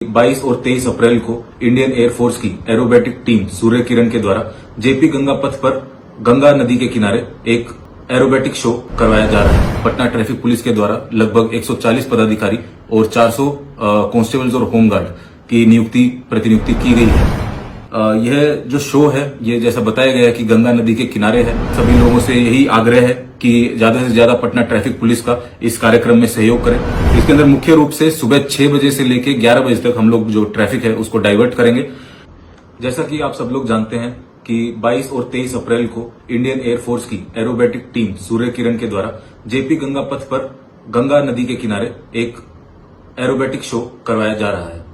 22 और 23 अप्रैल को Indian air force की एरोबेटिक टीम सूर्य किरण के द्वारा जेपी गंगा पथ पर गंगा नदी के किनारे एक एरोबेटिक शो करवाया जा रहा है। पटना ट्रैफिक पुलिस के द्वारा लगभग 140 पदाधिकारी और 400 कांस्टेबल्स और होमगार्ड की प्रतिनियुक्ति की गई है। यह जो शो है, ये जैसा बताया गया है कि गंगा नदी के किनारे है। सभी लोगों से यही आग्रह है कि ज्यादा से ज्यादा पटना ट्रैफिक पुलिस का इस कार्यक्रम में सहयोग करें। इसके अंदर मुख्य रूप से सुबह 6 बजे से लेकर 11 बजे तक हम लोग जो ट्रैफिक है उसको डाइवर्ट करेंगे। जैसा कि आप सब लोग जानते हैं कि 22 और 23 अप्रैल को इंडियन एयरफोर्स की एरोबेटिक टीम सूर्य किरण के द्वारा जेपी गंगा पथ पर गंगा नदी के किनारे एक एरोबेटिक शो करवाया जा रहा है।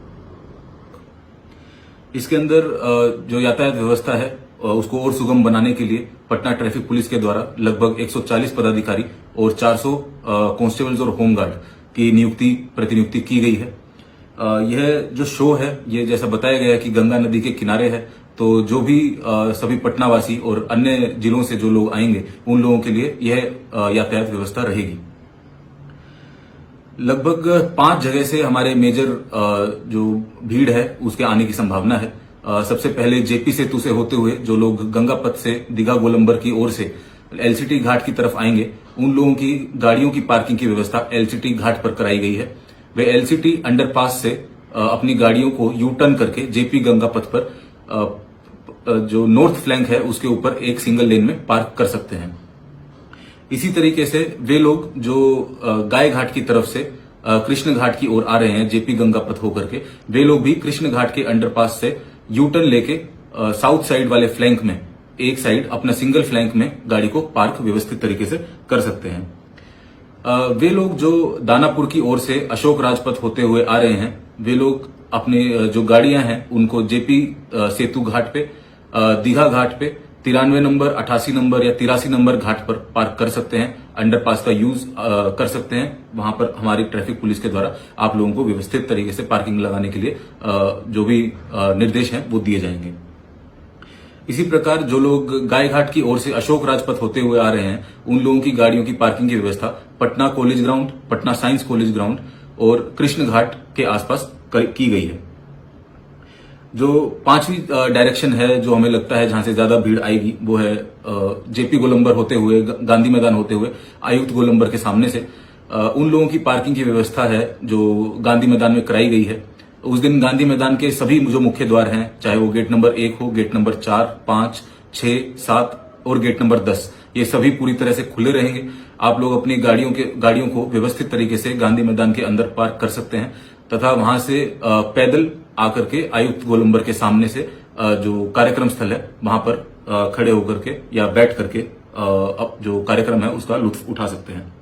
इसके अंदर जो यातायात व्यवस्था है उसको और सुगम बनाने के लिए पटना ट्रैफिक पुलिस के द्वारा लगभग 140 पदाधिकारी और 400 कांस्टेबल्स और होमगार्ड की प्रतिनियुक्ति की गई है। यह जो शो है, ये जैसा बताया गया है कि गंगा नदी के किनारे है, तो जो भी सभी पटनावासी और अन्य जिलों से जो लोग आएंगे उन लोगों के लिए यह यातायात व्यवस्था रहेगी। लगभग 5 जगह से हमारे मेजर जो भीड़ है उसके आने की संभावना है। सबसे पहले जेपी सेतु से होते हुए जो लोग गंगा पथ से दीघा गोलंबर की ओर से एलसीटी घाट की तरफ आएंगे, उन लोगों की गाड़ियों की पार्किंग की व्यवस्था एलसीटी घाट पर कराई गई है। वे एलसीटी अंडरपास से अपनी गाड़ियों को यू टर्न करके जेपी गंगा पथ पर जो नॉर्थ फ्लैंक है उसके ऊपर एक सिंगल लेन में पार्क कर सकते हैं। इसी तरीके से वे लोग जो गाय घाट की तरफ से कृष्ण घाट की ओर आ रहे हैं जेपी गंगा पथ होकर के, वे लोग भी कृष्ण घाट के अंडरपास से यू टर्न लेके साउथ साइड वाले फ्लैंक में एक साइड अपना सिंगल फ्लैंक में गाड़ी को पार्क व्यवस्थित तरीके से कर सकते हैं। वे लोग जो दानापुर की ओर से अशोक राजपथ होते हुए आ रहे हैं, वे लोग अपने जो गाड़ियां हैं उनको जेपी सेतु घाट पे, दीघा घाट पे 93 नंबर, 88 नंबर या 83 नंबर घाट पर पार्क कर सकते हैं। अंडरपास का यूज कर सकते हैं। वहां पर हमारी ट्रैफिक पुलिस के द्वारा आप लोगों को व्यवस्थित तरीके से पार्किंग लगाने के लिए जो भी निर्देश हैं वो दिए जाएंगे। इसी प्रकार जो लोग गाय घाट की ओर से अशोक राजपथ होते हुए आ रहे हैं, उन लोगों की गाड़ियों की पार्किंग की व्यवस्था Patna college ground, Patna science college ground और कृष्ण घाट के आसपास की गई है। जो 5वीं डायरेक्शन है जो हमें लगता है जहां से ज्यादा भीड़ आएगी, वो है जेपी गोलंबर होते हुए, गांधी मैदान होते हुए आयुक्त गोलंबर के सामने से। उन लोगों की पार्किंग की व्यवस्था है जो गांधी मैदान में कराई गई है। उस दिन गांधी मैदान के सभी जो मुख्य द्वार हैं, चाहे वो गेट नंबर 1 हो, गेट नंबर 4, 5, 6, 7 और गेट नंबर 10, ये सभी पूरी तरह से खुले रहेंगे। आप लोग अपनी गाड़ियों को व्यवस्थित तरीके से गांधी मैदान के अंदर पार्क कर सकते हैं तथा वहां से पैदल आकर के आयुक्त गोलंबर के सामने से जो कार्यक्रम स्थल है वहां पर खड़े होकर के या बैठ करके अब जो कार्यक्रम है उसका लुत्फ उठा सकते हैं।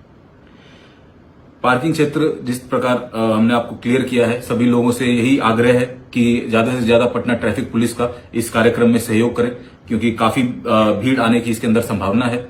पार्किंग क्षेत्र जिस प्रकार हमने आपको क्लियर किया है, सभी लोगों से यही आग्रह है कि ज्यादा से ज्यादा पटना ट्रैफिक पुलिस का इस कार्यक्रम में सहयोग करें, क्योंकि काफी भीड़ आने की इसके अंदर संभावना है।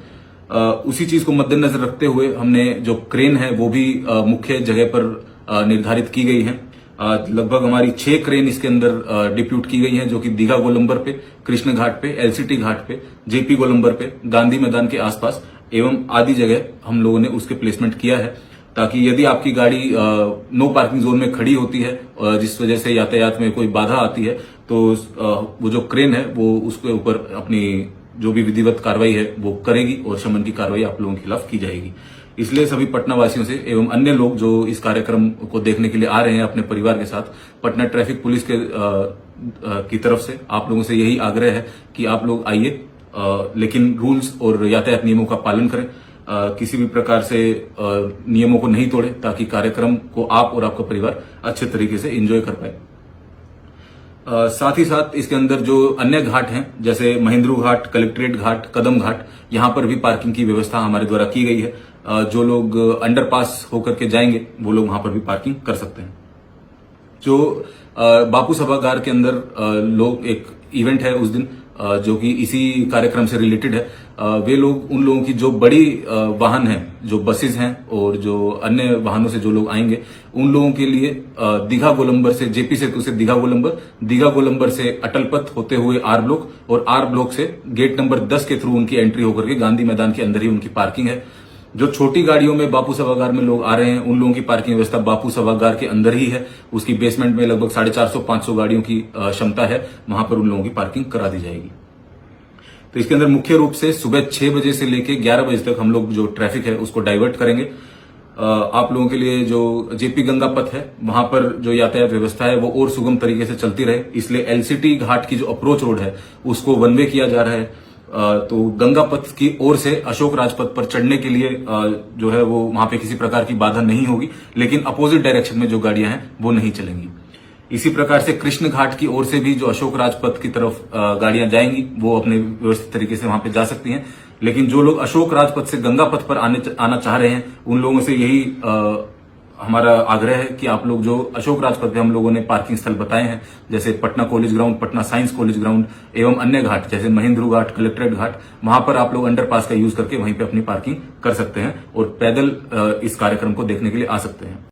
उसी चीज को मद्देनजर रखते हुए हमने जो क्रेन है वो भी मुख्य जगह पर निर्धारित की गई है। लगभग हमारी 6 क्रेन इसके अंदर डिप्यूट की गई हैं, जो कि दीघा गोलंबर पे, कृष्ण घाट पे, एलसीटी घाट पे, जेपी गोलंबर पे, गांधी मैदान के आसपास एवं आदि जगह हम लोगों ने उसके प्लेसमेंट किया है, ताकि यदि आपकी गाड़ी नो पार्किंग जोन में खड़ी होती है जिस वजह से यातायात में कोई बाधा आती है, तो वो जो क्रेन है वो उसके ऊपर अपनी जो भी विधिवत कार्रवाई है वो करेगी और शमन की कार्रवाई आप लोगों के खिलाफ की जाएगी। इसलिए सभी पटना वासियों से एवं अन्य लोग जो इस कार्यक्रम को देखने के लिए आ रहे हैं अपने परिवार के साथ, पटना ट्रैफिक पुलिस की तरफ से आप लोगों से यही आग्रह है कि आप लोग आइए, लेकिन रूल्स और यातायात नियमों का पालन करें। किसी भी प्रकार से नियमों को नहीं तोड़े, ताकि कार्यक्रम को आप और आपका परिवार अच्छे तरीके से एंजॉय कर पाए। साथ ही साथ इसके अंदर जो अन्य घाट हैं, जैसे महेंद्रू घाट, कलेक्ट्रेट घाट, कदम घाट, यहां पर भी पार्किंग की व्यवस्था हमारे द्वारा की गई है। जो लोग अंडरपास होकर के जाएंगे वो लोग वहां पर भी पार्किंग कर सकते हैं। जो बापू सभागार के अंदर लोग एक इवेंट है उस दिन जो कि इसी कार्यक्रम से रिलेटेड है, वे लोग उन लोगों की जो बड़ी वाहन हैं, जो बसेस हैं और जो अन्य वाहनों से जो लोग आएंगे, उन लोगों के लिए दीघा गोलंबर से, जेपी सेतु से दीघा गोलंबर से अटल पथ होते हुए आर ब्लॉक और आर ब्लॉक से गेट नंबर 10 के थ्रू उनकी एंट्री होकर के गांधी मैदान के अंदर ही उनकी पार्किंग है। जो छोटी गाड़ियों में बापू सभागार में लोग आ रहे हैं उन लोगों की पार्किंग व्यवस्था बापू सभागार के अंदर ही है। उसकी बेसमेंट में लगभग 450-500 गाड़ियों की क्षमता है, वहां पर उन लोगों की पार्किंग करा दी जाएगी। तो इसके अंदर मुख्य रूप से सुबह 6 बजे से लेकर 11 बजे तक हम लोग जो ट्रैफिक है उसको डाइवर्ट करेंगे। आप लोगों के लिए जो जेपी गंगा पथ है वहां पर जो यातायात व्यवस्था है वो और सुगम तरीके से चलती रहे, इसलिए एलसीटी घाट की जो अप्रोच रोड है उसको वन वे किया जा रहा है। तो गंगा पथ की ओर से अशोक राजपथ पर चढ़ने के लिए जो है वो वहां पे किसी प्रकार की बाधा नहीं होगी, लेकिन अपोजिट डायरेक्शन में जो गाड़ियां हैं वो नहीं चलेंगी। इसी प्रकार से कृष्ण घाट की ओर से भी जो अशोक राजपथ की तरफ गाड़ियां जाएंगी वो अपने व्यवस्थित तरीके से वहां पे जा सकती हैं। लेकिन जो लोग अशोक राजपथ से गंगा पथ पर आना चाह रहे हैं उन लोगों से यही हमारा आग्रह है कि आप लोग जो अशोक राजपथ पे हम लोगों ने पार्किंग स्थल बताए हैं, जैसे Patna college ground, Patna science college ground एवं अन्य घाट जैसे महेंद्रू घाट, कलेक्ट्रेट घाट, वहां पर आप लोग अंडरपास का यूज करके वहीं पे अपनी पार्किंग कर सकते हैं और पैदल इस कार्यक्रम को देखने के लिए आ सकते हैं।